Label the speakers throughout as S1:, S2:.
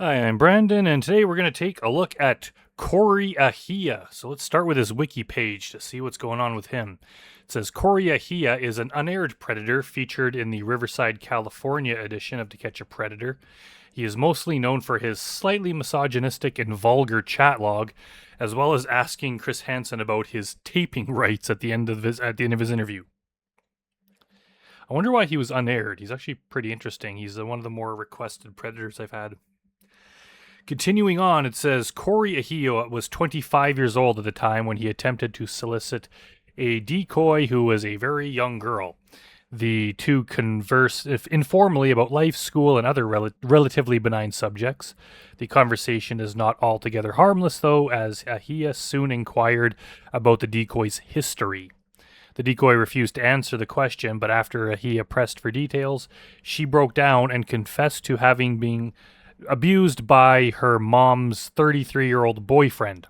S1: Hi, I'm Brandon, and today we're going to take a look at Corey Ahia. So let's start with his wiki page to see what's going on with him. It says Corey Ahia is an unaired predator featured in the Riverside, California edition of To Catch a Predator. He is mostly known for his slightly misogynistic and vulgar chat log, as well as asking Chris Hansen about his taping rights at the end of his interview. I wonder why he was unaired. He's actually pretty interesting. He's one of the more requested predators I've had. Continuing on, it says Corey Ahia was 25 years old at the time when he attempted to solicit a decoy who was a very young girl. The two converse informally about life, school, and other relatively benign subjects. The conversation is not altogether harmless, though, as Ahia soon inquired about the decoy's history. The decoy refused to answer the question, but after Ahia pressed for details, she broke down and confessed to having been abused by her mom's 33-year-old boyfriend.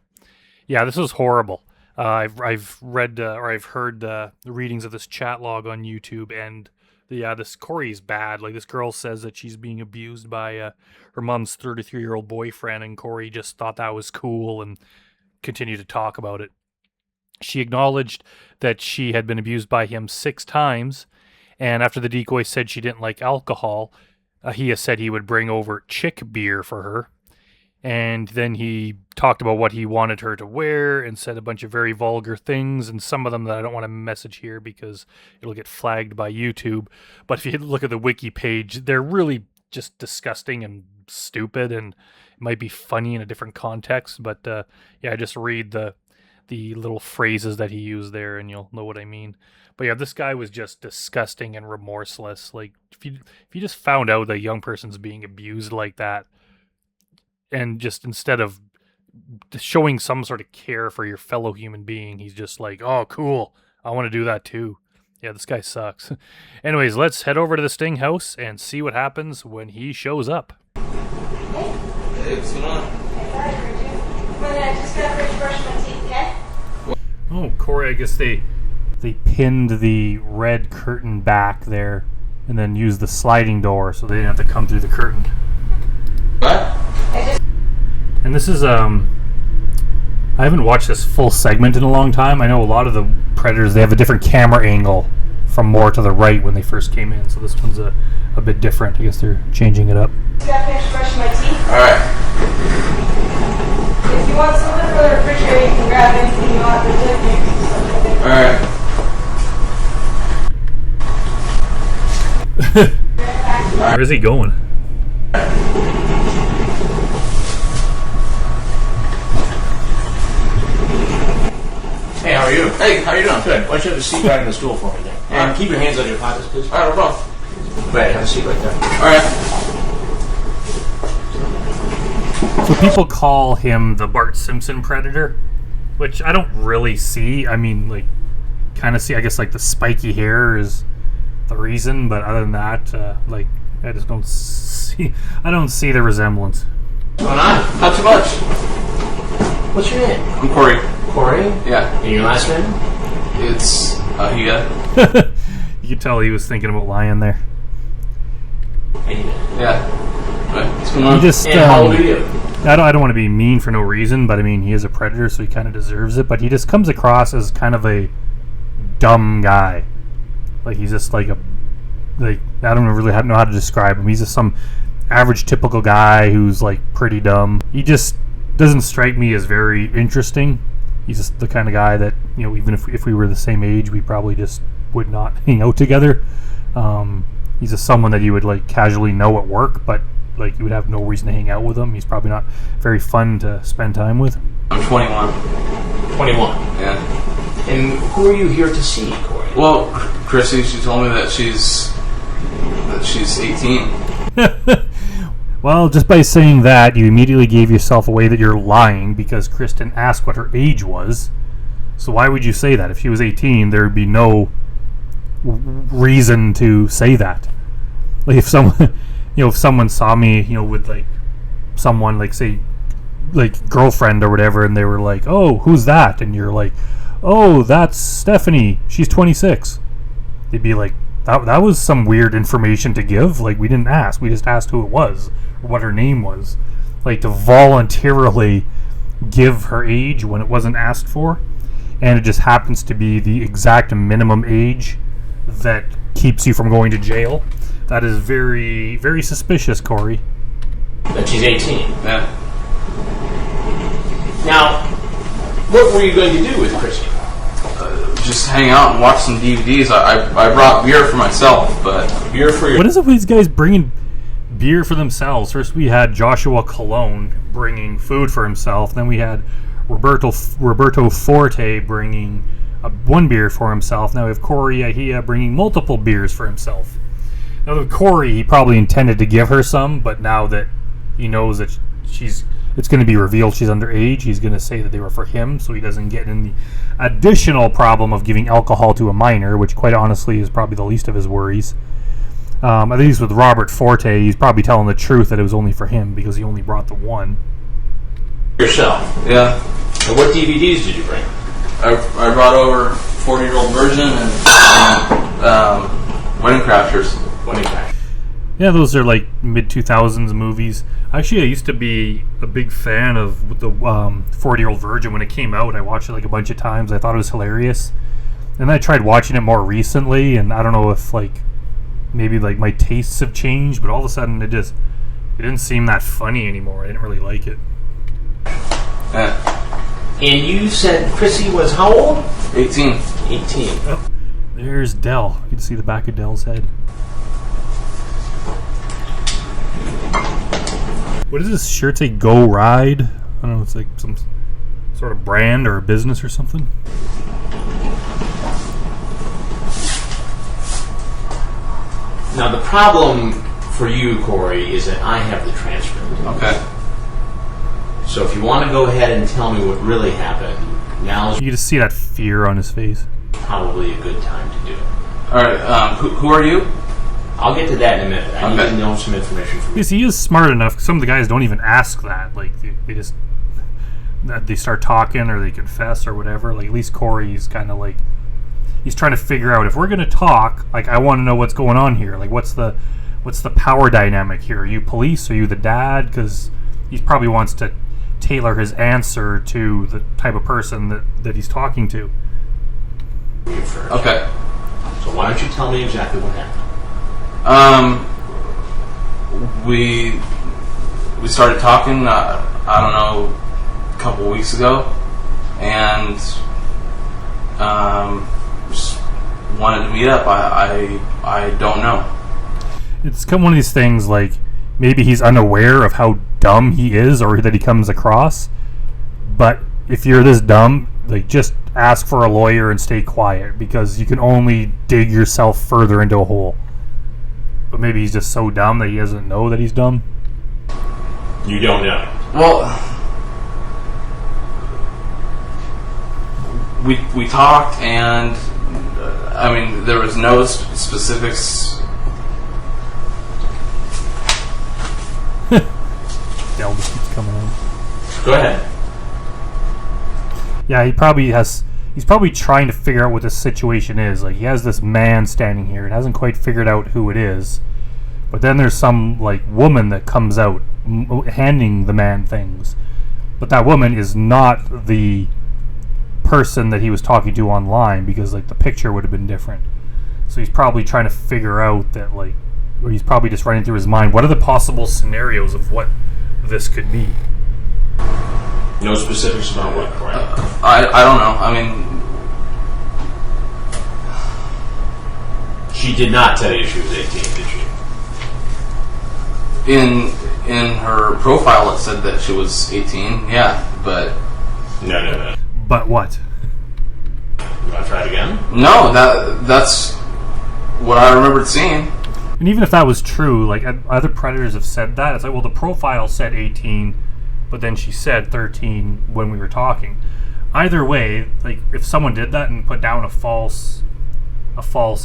S1: Yeah, this is horrible. I've read or I've heard the readings of this chat log on YouTube, and this Corey's bad. Like, this girl says that she's being abused by her mom's 33-year-old boyfriend, and Corey just thought that was cool and continued to talk about it. She acknowledged that she had been abused by him 6 times, and after the decoy said she didn't like alcohol, Ahia said he would bring over chick beer for her, and then he talked about what he wanted her to wear and said a bunch of very vulgar things, and some of them that I don't want to message here because it'll get flagged by YouTube. But if you look at the wiki page, they're really just disgusting and stupid, and it might be funny in a different context, but I just read the little phrases that he used there and you'll know what I mean. But yeah, this guy was just disgusting and remorseless. Like, if you just found out that a young person's being abused like that, and just instead of showing some sort of care for your fellow human being, he's just like, oh, cool, I want to do that too. Yeah, this guy sucks. Anyways, let's head over to the Sting house and see what happens when he shows up.
S2: Hey, what's going on? I just got to brush my teeth, okay?
S1: Oh, Corey, I guess they pinned the red curtain back there and then used the sliding door so they didn't have to come through the curtain.
S2: What?
S1: And this is, I haven't watched this full segment in a long time. I know a lot of the Predators, they have a different camera angle from more to the right when they first came in, so this one's a bit different. I guess they're changing it up.
S2: Just got to finish brushing my teeth. Alright. If you want something for the refrigerator, you can grab anything you want. There's like mix and stuff like that.
S1: Alright. Where is he going?
S3: Hey, how are you?
S2: Hey, how you doing?
S3: Good. Why don't you have a seat right in the stool for me there? And keep your hands on your pockets, please.
S2: Alright, no problem.
S3: Right, have a seat right there.
S2: Alright.
S1: So people call him the Bart Simpson Predator, which I don't really see. I mean, like, kind of see, I guess, like, the spiky hair is the reason, but other than that, I just don't see the resemblance.
S3: What's going on?
S2: Not too much.
S3: What's your name?
S2: I'm Corey.
S3: Corey?
S2: Yeah.
S3: And your last name?
S2: It's Ahia.
S1: You could tell he was thinking about lying there.
S2: Yeah. What's going on?
S1: He just,
S3: And how old are you?
S1: I don't want to be mean for no reason, but I mean, he is a predator, so he kind of deserves it. But he just comes across as kind of a dumb guy. Like, he's just I don't really know how to describe him. He's just some average, typical guy who's, like, pretty dumb. He just doesn't strike me as very interesting. He's just the kind of guy that, you know, even if we were the same age, we probably just would not hang out together. He's just someone that you would, like, casually know at work, but, like, you would have no reason to hang out with him. He's probably not very fun to spend time with.
S2: I'm 21.
S3: 21.
S2: Yeah.
S3: And who are you here to see, Corey?
S2: Well, Chrissy, she told me that she's 18.
S1: Well, just by saying that, you immediately gave yourself away that you're lying because Kristen asked what her age was. So why would you say that? If she was 18, there would be no reason to say that. Like, if someone, if someone saw me, with like someone, like, say, like, girlfriend or whatever, and they were like, "Oh, who's that?" and you're like, "Oh, that's Stephanie. She's 26." They'd be like, that was some weird information to give. Like, we didn't ask. We just asked who it was or what her name was. like to voluntarily give her age when it wasn't asked for, and it just happens to be the exact minimum age that keeps you from going to jail. That is very, very suspicious, Corey.
S3: But she's 18. Yeah. Now, what were you going to do with Chrissy?
S4: Just hang out and watch some DVDs. I brought beer for myself, but
S3: Beer for your...
S1: What is it with these guys bringing beer for themselves? First we had Joshua Colon bringing food for himself. Then we had Roberto Forte bringing one beer for himself. Now we have Corey Ahia bringing multiple beers for himself. Now with Corey, he probably intended to give her some, but now that he knows that it's going to be revealed she's underage, he's going to say that they were for him, so he doesn't get in the additional problem of giving alcohol to a minor, which quite honestly is probably the least of his worries. At least with Robert Forte, he's probably telling the truth that it was only for him because he only brought the one.
S3: Yourself?
S4: yeah.
S3: And what DVDs did you bring?
S4: I brought over 40-year-old Virgin and Wedding Crashers.
S3: Wedding Crashers.
S1: Yeah, those are like mid-2000s movies. Actually, I used to be a big fan of the 40-Year-Old Virgin when it came out. I watched it like a bunch of times. I thought it was hilarious. And I tried watching it more recently, and I don't know if maybe my tastes have changed, but all of a sudden it didn't seem that funny anymore. I didn't really like it.
S3: And you said Chrissy was how old?
S4: 18.
S3: 18.
S1: Oh, there's Dell. You can see the back of Dell's head. What does this shirt say? Go Ride? I don't know. It's like some sort of brand or a business or something.
S3: Now the problem for you, Corey, is that I have the transcript.
S4: Okay.
S3: So if you want to go ahead and tell me what really happened, now's
S1: You just see that fear on his face.
S3: probably a good time to do it.
S4: All right. Who are you?
S3: I'll get to that in a minute. I need
S4: Okay.
S3: to know some information from you.
S1: Yes, he is smart enough. Some of the guys don't even ask that. Like they just they start talking or they confess or whatever. Like at least Corey's kind of like he's trying to figure out if we're gonna talk. Like I want to know what's going on here. Like what's the power dynamic here? Are you police? Are you the dad? Because he probably wants to tailor his answer to the type of person that he's talking to.
S3: You first.
S4: Okay.
S3: So why don't you tell me exactly what happened?
S4: We started talking. I don't know, a couple of weeks ago, and just wanted to meet up. I don't know.
S1: It's kind of one of these things like maybe he's unaware of how dumb he is or that he comes across. But if you're this dumb, like just ask for a lawyer and stay quiet because you can only dig yourself further into a hole. But maybe he's just so dumb that he doesn't know that he's dumb.
S3: You don't know.
S4: Well, we talked, and I mean there was no specifics.
S1: Dell just keeps coming in.
S3: Go ahead.
S1: Yeah, he's probably trying to figure out what this situation is. Like he has this man standing here and hasn't quite figured out who it is. But then there's some like woman that comes out handing the man things. But that woman is not the person that he was talking to online because like the picture would have been different. So he's probably trying to figure out that or he's probably just running through his mind what are the possible scenarios of what this could be.
S3: No specifics about what, correct?
S4: I don't know. I mean,
S3: She did not tell you she was 18, did she?
S4: in her profile it said that she was 18. Yeah, but
S3: No.
S1: But what?
S3: You want to try it again?
S4: no, that's what I remembered seeing.
S1: And even if that was true, like other predators have said that, it's like, well, the profile said 18, but then she said 13 when we were talking. Either way, like if someone did that and put down a false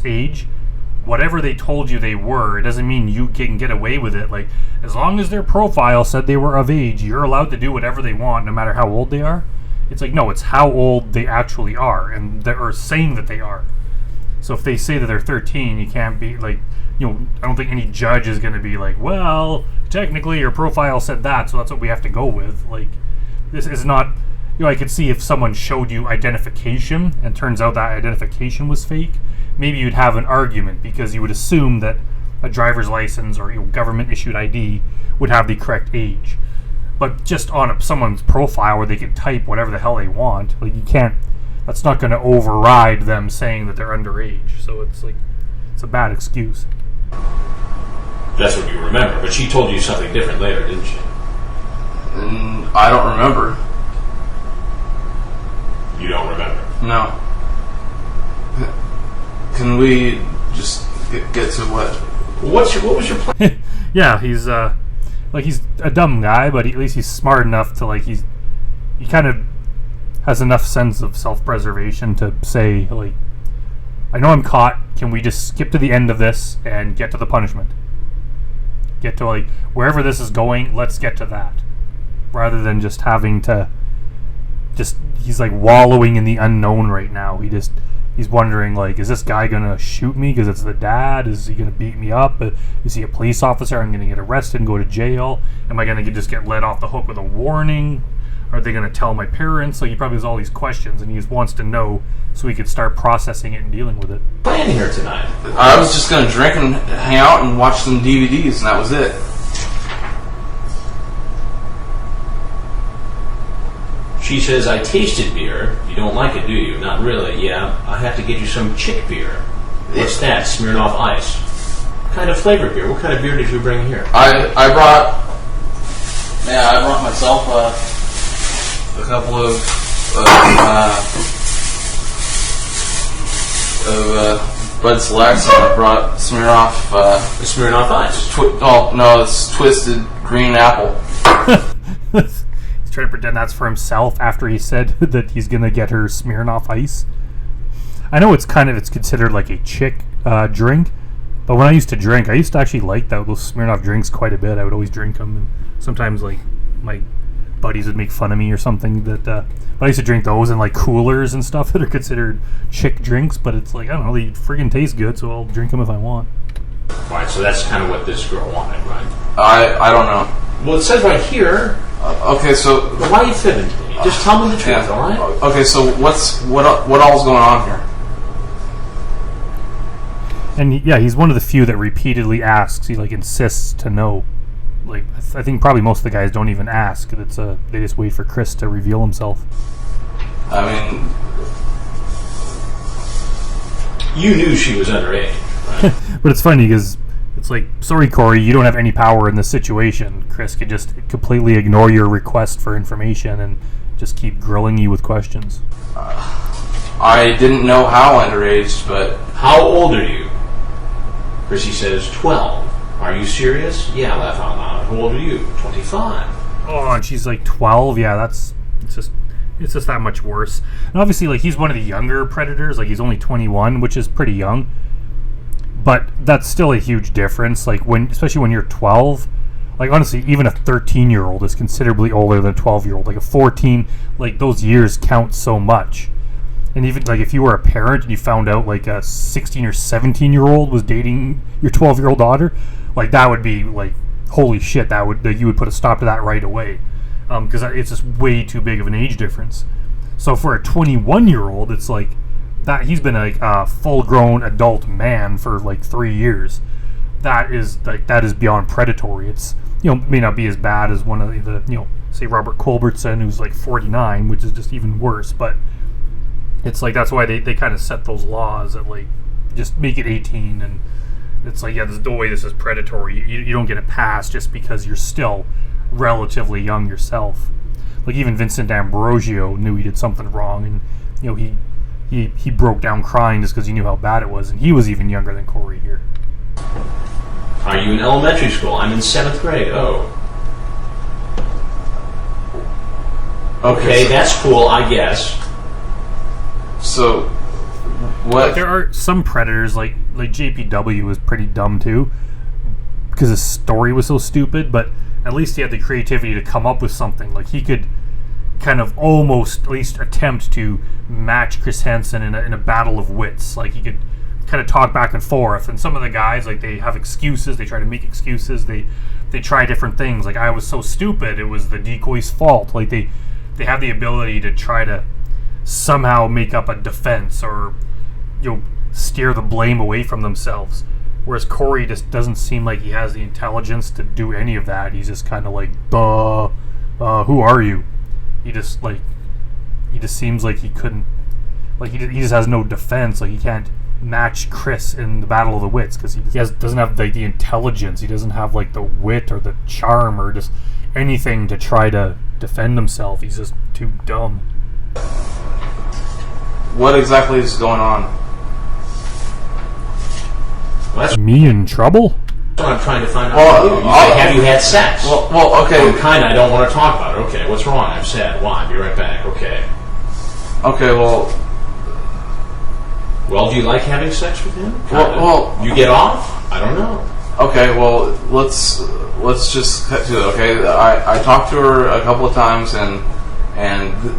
S1: age, whatever they told you they were, it doesn't mean you can get away with it. Like as long as their profile said they were of age, you're allowed to do whatever they want, no matter how old they are. It's like no, it's how old they actually are, and they're saying that they are. So if they say that they're 13, you can't be like, I don't think any judge is going to be like, well, technically your profile said that, so that's what we have to go with. Like, this is not, I could see if someone showed you identification and turns out that identification was fake, maybe you'd have an argument because you would assume that a driver's license or government issued ID would have the correct age. But just on someone's profile where they can type whatever the hell they want, like, you can't, that's not going to override them saying that they're underage. So it's like, it's a bad excuse.
S3: That's what you remember, but she told you something different later, didn't she?
S4: I don't remember.
S3: You don't remember?
S4: No. Can we just get to what?
S3: What was your plan?
S1: Yeah, he's he's a dumb guy, but at least he's smart enough to he kind of has enough sense of self-preservation to say, like, I know I'm caught. Can we just skip to the end of this and get to the punishment? Get to wherever this is going, let's get to that. Rather than just having to he's wallowing in the unknown right now. He's wondering, is this guy gonna shoot me because it's the dad? Is he gonna beat me up? Is he a police officer? I'm gonna get arrested and go to jail. Am I gonna just get let off the hook with a warning? Are they gonna tell my parents? He probably has all these questions, and he just wants to know so he could start processing it and dealing with it.
S3: Planning her tonight.
S4: I was just gonna drink and hang out and watch some DVDs, and that was it.
S3: She says, I tasted beer. You don't like it, do you? Not really. Yeah, I have to get you some chick beer. What's that? Smirnoff Ice. What kind of flavored beer? What kind of beer did you bring here?
S4: I brought myself a couple of Bud Selects, and I brought Smirnoff.
S3: The Smirnoff Ice.
S4: No, it's Twisted Green Apple.
S1: Trying to pretend that's for himself after he said that he's gonna get her Smirnoff Ice. I know it's considered like a chick drink, but when I used to drink, I used to actually like those Smirnoff drinks quite a bit. I would always drink them, and sometimes my buddies would make fun of me or something. But I used to drink those in coolers and stuff that are considered chick drinks. But it's I don't know, they friggin' taste good, so I'll drink them if I want.
S3: Right, so that's kind of what this girl wanted, right?
S4: I don't know.
S3: Well, it says right here.
S4: Okay, so
S3: Why are you fibbing to me? Just tell me the truth,
S4: yeah.
S3: all right?
S4: Okay, so what all's going on here?
S1: And he's one of the few that repeatedly asks. He insists to know. I think probably most of the guys don't even ask. They just wait for Chris to reveal himself.
S4: I mean,
S3: You knew she was underage, right?
S1: But it's funny because it's sorry, Corey, you don't have any power in this situation. Chris could just completely ignore your request for information and just keep grilling you with questions.
S4: I didn't know how underage, but...
S3: How old are you? Chrissy says 12. Are you serious? Yeah, laugh out loud. How old are you? 25.
S1: Oh, and she's 12. Yeah, it's just that much worse. And obviously, he's one of the younger predators. He's only 21, which is pretty young. But that's still a huge difference. Especially when you're 12. Honestly, even a 13-year-old is considerably older than a 12-year-old. A 14, those years count so much. And even if you were a parent and you found out a 16 or 17-year-old was dating your 12-year-old daughter, that would be holy shit. You would put a stop to that right away, because it's just way too big of an age difference. So for a 21-year-old, it's that he's been a full-grown adult man for 3 years. That is beyond predatory. It's may not be as bad as one of the say Robert Culbertson, who's 49, which is just even worse, but. It's that's why they kind of set those laws that just make it 18, and it's the way this is predatory. You don't get a pass just because you're still relatively young yourself. Even Vincent Ambrosio knew he did something wrong, and he broke down crying just because he knew how bad it was, and he was even younger than Corey here.
S3: Are you in elementary school? I'm in 7th grade. Oh. Okay, that's cool, I guess.
S4: So, what?
S1: There are some predators, like JPW was pretty dumb too, because his story was so stupid, but at least he had the creativity to come up with something. He could kind of almost at least attempt to match Chris Hansen in a battle of wits. He could kind of talk back and forth. And some of the guys, like, they have excuses. They try to make excuses. They try different things. Like, I was so stupid, it was the decoy's fault. Like, they have the ability to try to somehow make up a defense or, steer the blame away from themselves. Whereas Corey just doesn't seem like he has the intelligence to do any of that. He's just kind of like, who are you? He just seems like he couldn't, like, he just has no defense. Like, he can't match Chris in the Battle of the Wits because doesn't have like the intelligence. He doesn't have like the wit or the charm or just anything to try to defend himself. He's just too dumb.
S4: What exactly is going on?
S3: Well, that's
S1: Me in trouble?
S3: what I'm trying to find out.
S4: Well,
S3: from you. You say, have you had sex?
S4: Well, okay.
S3: I don't want to talk about it. Okay, what's wrong? I'm sad. Why? Be right back. Okay.
S4: Okay, well,
S3: do you like having sex with him?
S4: Well,
S3: you get off? I don't know.
S4: okay, well, let's just cut to it, okay? I talked to her a couple of times, and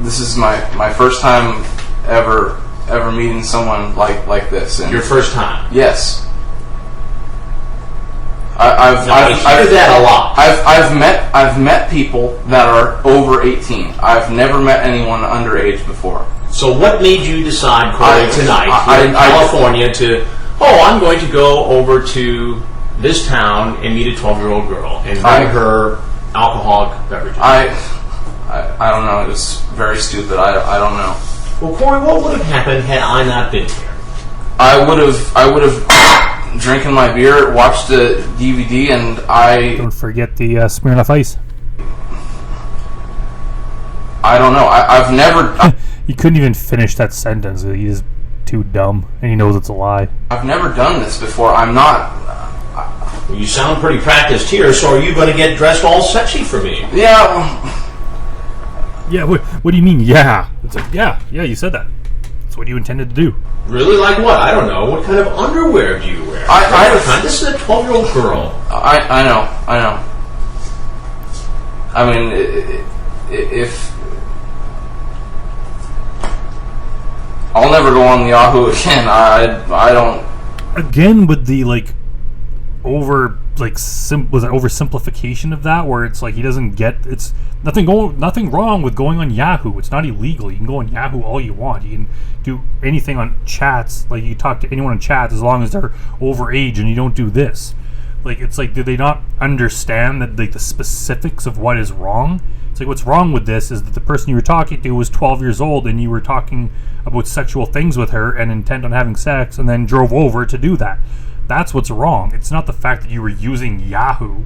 S4: this is my first time ever meeting someone like this. And
S3: Your first time?
S4: yes.
S3: I hear that a lot.
S4: I've met people that are over 18. I've never met anyone underage before.
S3: So what made you decide, Corey, tonight, here in California, I'm going to go over to this town and meet a 12-year-old girl and bring her alcoholic beverages?
S4: I don't know. It was very stupid. I don't know.
S3: Well, Corey, what would have happened had I not been here?
S4: I would have drinking my beer, watched the DVD, and
S1: Don't forget the Smirnoff Ice.
S4: I don't know. I've never.
S1: He couldn't even finish that sentence. He's too dumb, and he knows it's a lie.
S4: I've never done this before. I'm not.
S3: Well, you sound pretty practiced here, so are you going to get dressed all sexy for me?
S4: Yeah.
S1: Yeah, what do you mean, yeah? It's like, yeah, you said that. That's what you intended to do.
S3: Really? Like what? I don't know. What kind of underwear do you wear? This is a 12-year-old girl.
S4: I know. I mean, if I'll never go on the Yahoo again. I don't.
S1: Again, with the oversimplification of that, where it's like he doesn't get it's nothing wrong with going on Yahoo. It's not illegal. You can go on Yahoo all you want. You can do anything on chats. Like, you talk to anyone on chats as long as they're over age, and you don't do this. Like, it's like, do they not understand that, like, the specifics of what is wrong? It's like, what's wrong with this is that the person you were talking to was 12 years old, and you were talking about sexual things with her and intent on having sex, and then drove over to do that. That's what's wrong. It's not the fact that you were using Yahoo.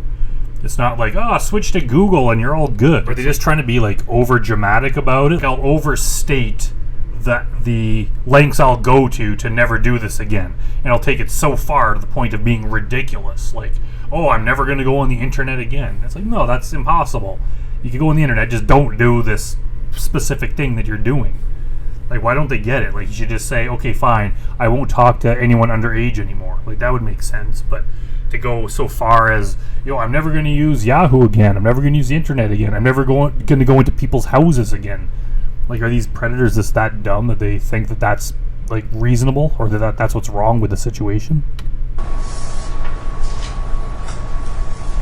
S1: It's not like, switch to Google and you're all good. Are they just trying to be, like, over dramatic about it? I'll overstate the lengths I'll go to never do this again, and I'll take it so far to the point of being ridiculous. Like, I'm never going to go on the internet again. It's like, no, that's impossible. You can go on the internet, just don't do this specific thing that you're doing. Like, why don't they get it? Like, you should just say, okay, fine, I won't talk to anyone underage anymore. Like, that would make sense. But to go so far as, I'm never going to use Yahoo again. I'm never going to use the internet again. I'm never going to go into people's houses again. Like, are these predators just that dumb that they think that that's, like, reasonable? Or that's what's wrong with the situation?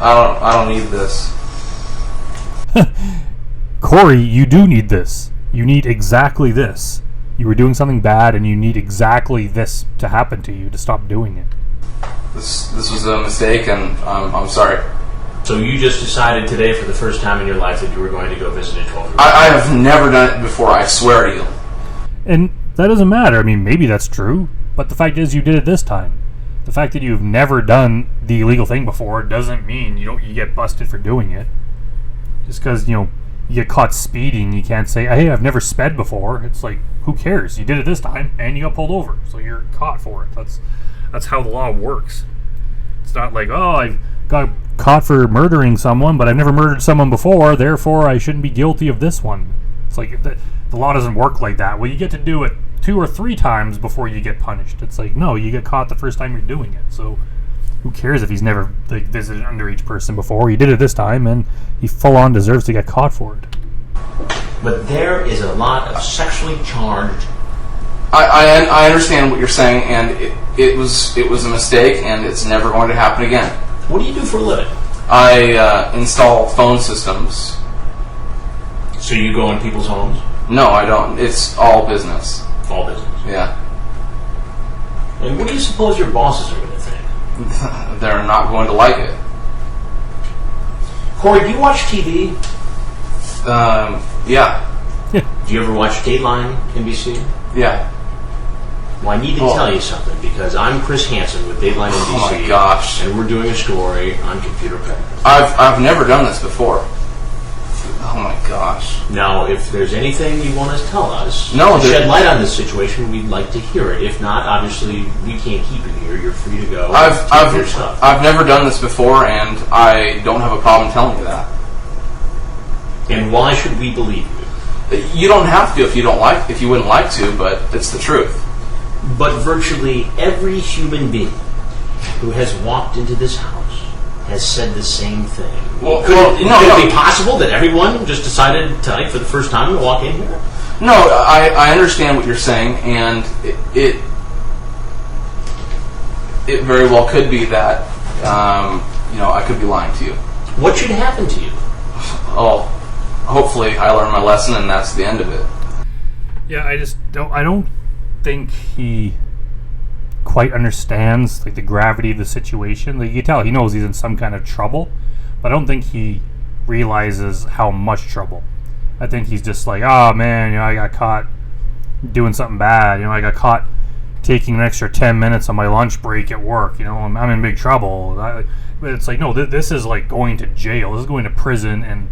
S4: I don't need this.
S1: Corey, you do need this. You need exactly this. You were doing something bad, and you need exactly this to happen to you to stop doing it.
S4: This was a mistake, and I'm sorry.
S3: So you just decided today for the first time in your life that you were going to go visit a 12-year-old?
S4: I have never done it before, I swear to you.
S1: And that doesn't matter. I mean, maybe that's true, but the fact is you did it this time. The fact that you've never done the illegal thing before doesn't mean you get busted for doing it. Just because, you get caught speeding, you can't say, hey, I've never sped before. It's like, who cares? You did it this time, and you got pulled over, so you're caught for it. That's how the law works. It's not like, I got caught for murdering someone, but I've never murdered someone before, therefore I shouldn't be guilty of this one. It's like, the law doesn't work like that. Well, you get to do it 2 or 3 times before you get punished. It's like, no, you get caught the first time you're doing it, so who cares if he's never visited an underage person before? He did it this time, and he full-on deserves to get caught for it.
S3: But there is a lot of sexually charged
S4: I understand what you're saying, and it was a mistake, and it's never going to happen again.
S3: What do you do for a living?
S4: I install phone systems.
S3: So you go in people's homes?
S4: No, I don't. It's all business.
S3: All business.
S4: Yeah.
S3: And what do you suppose your bosses are going to think?
S4: They're not going to like it.
S3: Corey, do you watch TV?
S4: Yeah.
S3: Do you ever watch Dateline, NBC?
S4: Yeah.
S3: Well, I need to tell you something, because I'm Chris Hansen with Dateline NBC.
S4: Oh my gosh.
S3: And we're doing a story on computer predators.
S4: I've never done this before. Oh my gosh.
S3: Now, if there's anything you want to tell us,
S4: to
S3: shed light on this situation, we'd like to hear it. If not, obviously, we can't keep you here. You're free to go. Take your stuff.
S4: I've never done this before, and I don't have a problem telling you that.
S3: And why should we believe you?
S4: You don't have to if you wouldn't like to, but it's the truth.
S3: But virtually every human being who has walked into this house has said the same thing. Could it be possible that everyone just decided tonight for the first time to walk in here?
S4: No, I understand what you're saying, and it very well could be that I could be lying to you.
S3: What should happen to you?
S4: Oh, hopefully I learn my lesson, and that's the end of it.
S1: Yeah, I don't think he quite understands like the gravity of the situation. Like, you can tell he knows he's in some kind of trouble, but I don't think he realizes how much trouble. I think he's just like, oh man, I got caught doing something bad. I got caught taking an extra 10 minutes on my lunch break at work. I'm in big trouble. But it's like, no, this is like going to jail. This is going to prison and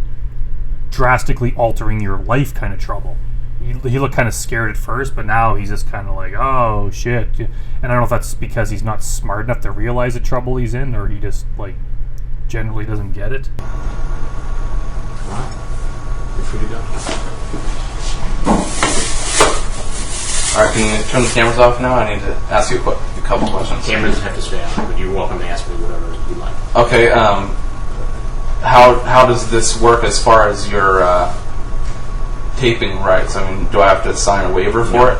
S1: drastically altering your life kind of trouble. He looked kind of scared at first, but now he's just kind of like, oh shit. And I don't know if that's because he's not smart enough to realize the trouble he's in, or he just like generally doesn't get it.
S3: You're free to go.
S4: Alright, can you turn the cameras off now? I need to ask you a couple questions.
S3: Cameras have to stay on, but you're welcome to ask me whatever you like.
S4: Okay, how does this work as far as your taping rights? I mean, do I have to sign a waiver for it?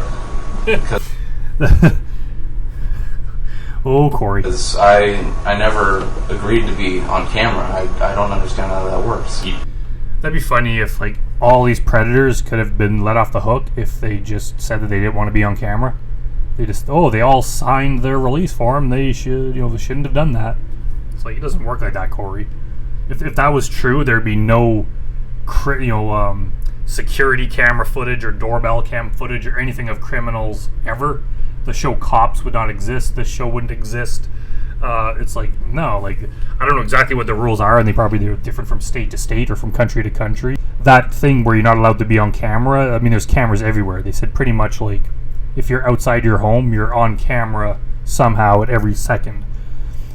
S1: Oh, Corey.
S4: Because I never agreed to be on camera. I don't understand how that works.
S1: That'd be funny if like all these predators could have been let off the hook if they just said that they didn't want to be on camera. They all signed their release form. They shouldn't have done that. It's like, it doesn't work like that, Corey. If that was true, there'd be no security camera footage or doorbell cam footage or anything of criminals ever. The show Cops would not exist. This show wouldn't exist. It's like, no, like, I don't know exactly what the rules are, and they're different from state to state or from country to country. That thing where you're not allowed to be on camera, I mean, there's cameras everywhere. They said pretty much like if you're outside your home, you're on camera somehow at every second.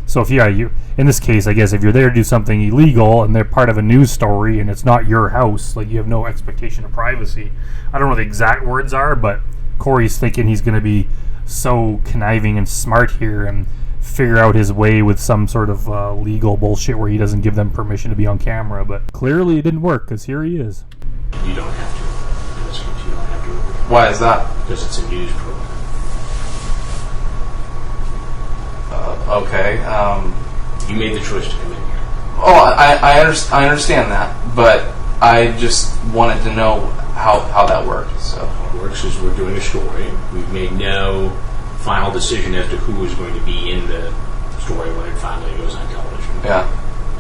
S1: So if you in this case, I guess if you're there to do something illegal and they're part of a news story and it's not your house, like, you have no expectation of privacy. I don't know what the exact words are, but Corey's thinking he's going to be so conniving and smart here and figure out his way with some sort of legal bullshit where he doesn't give them permission to be on camera. But clearly it didn't work, because here he is.
S3: You don't have to. In this case, you don't have to.
S4: Why is that?
S3: Because it's a news program.
S4: Okay.
S3: You made the choice to come in here.
S4: Oh, I understand that, but I just wanted to know how that worked. So
S3: How it works is we're doing a story. We've made no final decision as to who is going to be in the story when it finally goes on television.
S4: yeah.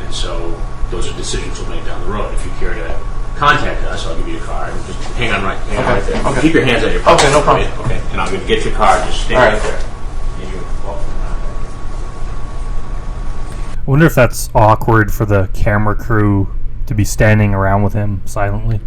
S3: And so those are decisions we'll make down the road. If you care to contact us, I'll give you a card. Just hang on right there.
S4: Okay.
S3: Keep your hands on your pocket.
S4: Okay, no problem.
S3: Right? Okay. And I'm going to get your card. Just stay
S4: All
S3: right
S4: right.
S3: there. And you're welcome.
S1: I wonder if that's awkward for the camera crew to be standing around with him silently.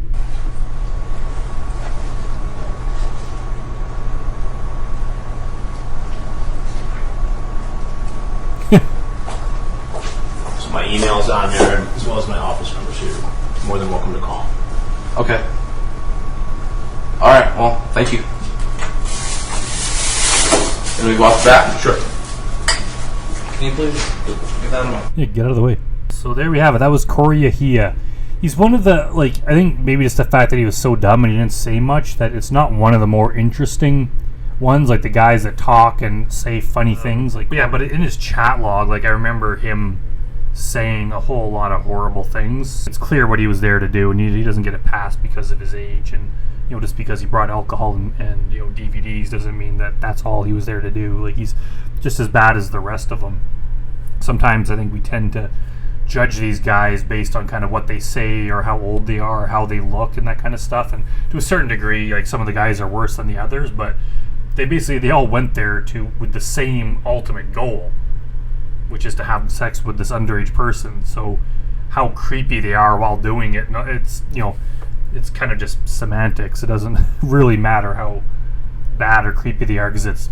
S3: So my email's on there, as well as my office number, so you're more than welcome to call.
S4: Okay. All right. Well, thank you. Can we go off the bat?
S3: Sure.
S4: Can you please get that on?
S1: Yeah, get out of the way. So there we have it. That was Corey Ahia. He's one of the, I think maybe just the fact that he was so dumb and he didn't say much, that it's not one of the more interesting ones, like the guys that talk and say funny things. Like, yeah, but in his chat log, like I remember him saying a whole lot of horrible things. It's clear what he was there to do, and he doesn't get a pass because of his age. And just because he brought alcohol and DVDs doesn't mean that that's all he was there to do. Like, he's just as bad as the rest of them. Sometimes I think we tend to judge these guys based on kind of what they say or how old they are or how they look and that kind of stuff. And to a certain degree, like, some of the guys are worse than the others, but they all went there with the same ultimate goal, which is to have sex with this underage person. So how creepy they are while doing it, it's kind of just semantics. It doesn't really matter how bad or creepy they are, because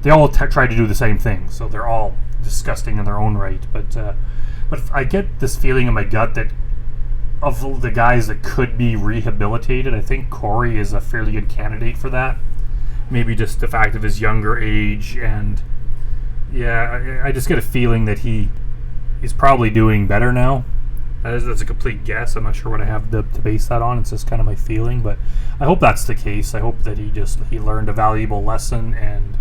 S1: they all try to do the same thing. So they're all disgusting in their own right. But I get this feeling in my gut that of the guys that could be rehabilitated, I think Corey is a fairly good candidate for that. Maybe just the fact of his younger age, and yeah, I just get a feeling that he's probably doing better now. That's a complete guess. I'm not sure what I have to base that on. It's just kind of my feeling, but I hope that's the case. I hope that he learned a valuable lesson and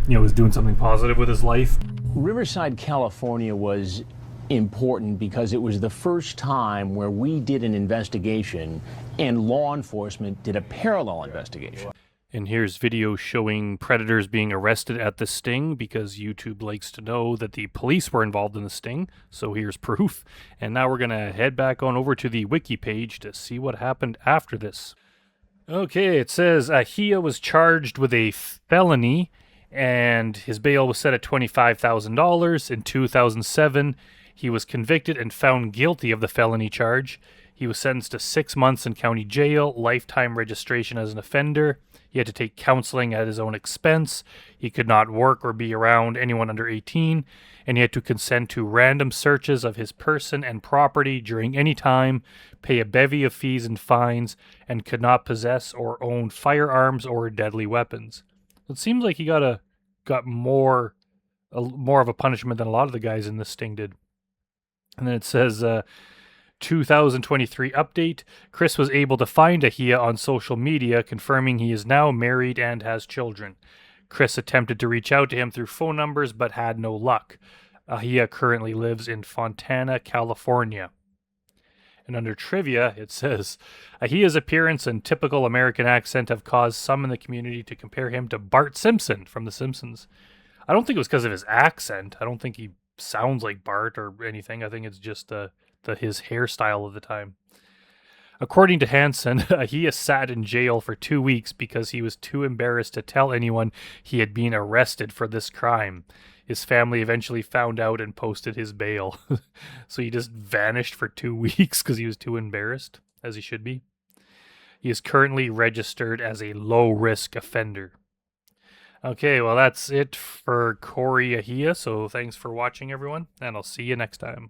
S1: is doing something positive with his life.
S5: Riverside, California was important because it was the first time where we did an investigation and law enforcement did a parallel investigation.
S1: And here's video showing predators being arrested at the sting, because YouTube likes to know that the police were involved in the sting. So here's proof. And now we're going to head back on over to the wiki page to see what happened after this. Okay, it says Ahia was charged with a felony, and his bail was set at $25,000. In 2007, he was convicted and found guilty of the felony charge. He was sentenced to 6 months in county jail, lifetime registration as an offender. He had to take counseling at his own expense. He could not work or be around anyone under 18, and he had to consent to random searches of his person and property during any time, pay a bevy of fees and fines, and could not possess or own firearms or deadly weapons. It seems like he got more of a punishment than a lot of the guys in this sting did. And then it says 2023 update. Chris was able to find Ahia on social media, confirming he is now married and has children. Chris attempted to reach out to him through phone numbers but had no luck. Ahia currently lives in Fontana, California. And under trivia, it says, Ahia's appearance and typical American accent have caused some in the community to compare him to Bart Simpson from The Simpsons. I don't think it was because of his accent. I don't think he sounds like Bart or anything. I think it's just his hairstyle of the time. According to Hansen, Ahia sat in jail for 2 weeks because he was too embarrassed to tell anyone he had been arrested for this crime. His family eventually found out and posted his bail. So he just vanished for 2 weeks because he was too embarrassed, as he should be. He is currently registered as a low-risk offender. Okay, well, that's it for Corey Ahia. So thanks for watching, everyone, and I'll see you next time.